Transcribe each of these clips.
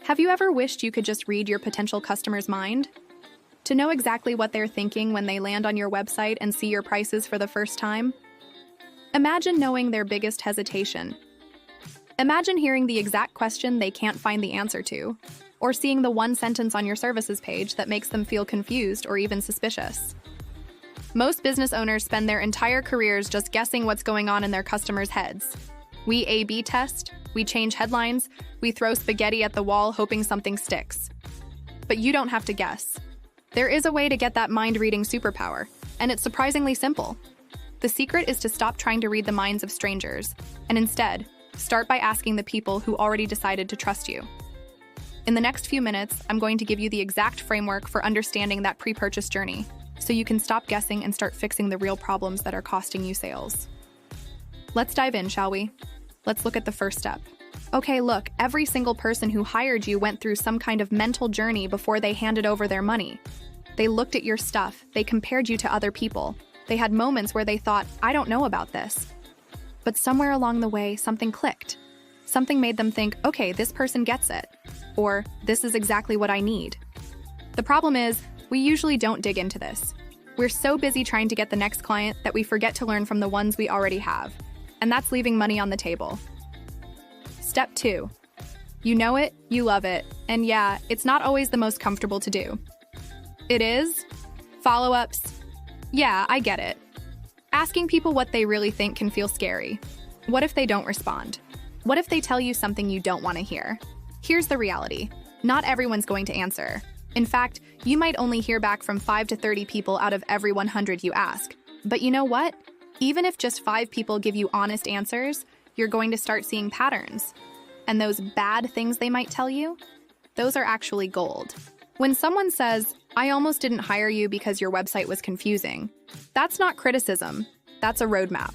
Have you ever wished you could just read your potential customer's mind? To know exactly what they're thinking when they land on your website and see your prices for the first time? Imagine knowing their biggest hesitation. Imagine hearing the exact question they can't find the answer to, or seeing the one sentence on your services page that makes them feel confused or even suspicious. Most business owners spend their entire careers just guessing what's going on in their customers' heads. We A/B test, we change headlines, we throw spaghetti at the wall hoping something sticks. But you don't have to guess. There is a way to get that mind-reading superpower, and it's surprisingly simple. The secret is to stop trying to read the minds of strangers, and instead, start by asking the people who already decided to trust you. In the next few minutes, I'm going to give you the exact framework for understanding that pre-purchase journey, so you can stop guessing and start fixing the real problems that are costing you sales. Let's dive in, shall we? Let's look at the first step. Okay, look, every single person who hired you went through some kind of mental journey before they handed over their money. They looked at your stuff, they compared you to other people. They had moments where they thought, I don't know about this. But somewhere along the way, something clicked. Something made them think, okay, this person gets it. Or, this is exactly what I need. The problem is, we usually don't dig into this. We're so busy trying to get the next client that we forget to learn from the ones we already have. And that's leaving money on the table. Step 2. You know it, you love it, and yeah, it's not always the most comfortable to do. It is? Follow-ups? Yeah, I get it. Asking people what they really think can feel scary. What if they don't respond? What if they tell you something you don't want to hear? Here's the reality. Not everyone's going to answer. In fact, you might only hear back from 5 to 30 people out of every 100 you ask. But you know what? Even if just 5 people give you honest answers, you're going to start seeing patterns. And those bad things they might tell you, those are actually gold. When someone says, I almost didn't hire you because your website was confusing, that's not criticism, that's a roadmap.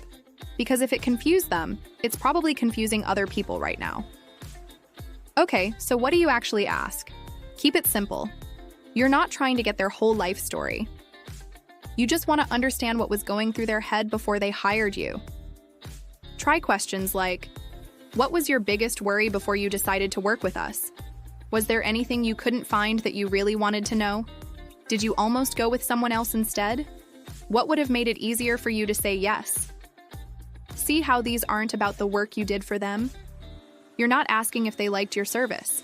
Because if it confused them, it's probably confusing other people right now. Okay, so what do you actually ask? Keep it simple. You're not trying to get their whole life story. You just want to understand what was going through their head before they hired you. Try questions like, what was your biggest worry before you decided to work with us? Was there anything you couldn't find that you really wanted to know? Did you almost go with someone else instead? What would have made it easier for you to say yes? See how these aren't about the work you did for them? You're not asking if they liked your service.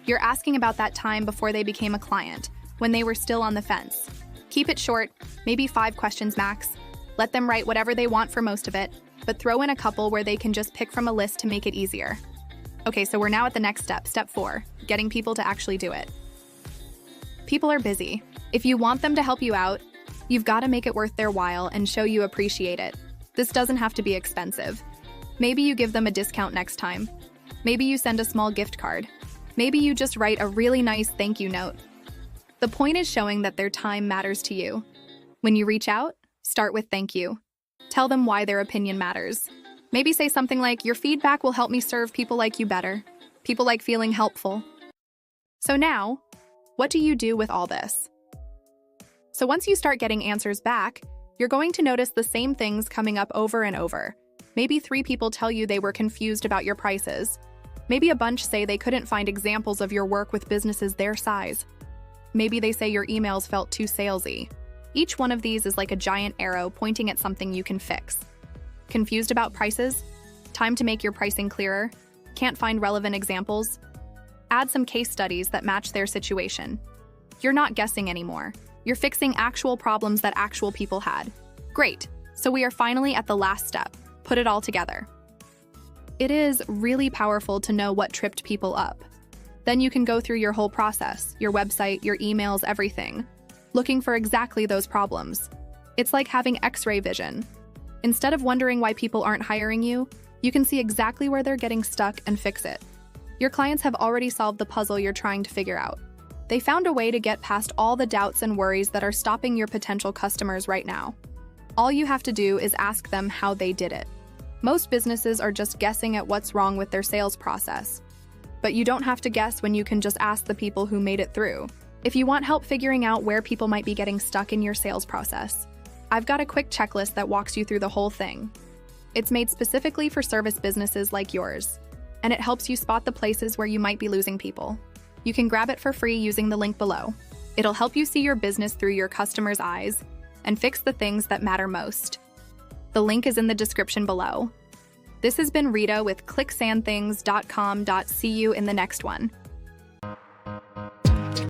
You're asking about that time before they became a client, when they were still on the fence. Keep it short, maybe 5 questions max. Let them write whatever they want for most of it, but throw in a couple where they can just pick from a list to make it easier. Okay, so we're now at the next step, step 4, getting people to actually do it. People are busy. If you want them to help you out, you've got to make it worth their while and show you appreciate it. This doesn't have to be expensive. Maybe you give them a discount next time. Maybe you send a small gift card. Maybe you just write a really nice thank you note. The point is showing that their time matters to you. When you reach out, start with thank you. Tell them why their opinion matters. Maybe say something like, your feedback will help me serve people like you better. People like feeling helpful. So now, what do you do with all this? So once you start getting answers back, you're going to notice the same things coming up over and over. Maybe 3 people tell you they were confused about your prices. Maybe a bunch say they couldn't find examples of your work with businesses their size. Maybe they say your emails felt too salesy. Each one of these is like a giant arrow pointing at something you can fix. Confused about prices? Time to make your pricing clearer? Can't find relevant examples? Add some case studies that match their situation. You're not guessing anymore. You're fixing actual problems that actual people had. Great. So we are finally at the last step. Put it all together. It is really powerful to know what tripped people up. Then you can go through your whole process, your website, your emails, everything, looking for exactly those problems. It's like having X-ray vision. Instead of wondering why people aren't hiring you, you can see exactly where they're getting stuck and fix it. Your clients have already solved the puzzle you're trying to figure out. They found a way to get past all the doubts and worries that are stopping your potential customers right now. All you have to do is ask them how they did it. Most businesses are just guessing at what's wrong with their sales process. But you don't have to guess when you can just ask the people who made it through. If you want help figuring out where people might be getting stuck in your sales process, I've got a quick checklist that walks you through the whole thing. It's made specifically for service businesses like yours. and it helps you spot the places where you might be losing people. You can grab it for free using the link below. It'll help you see your business through your customers' eyes and fix the things that matter most. The link is in the description below. This has been Rita with ClicksandThings.com. See you in the next one.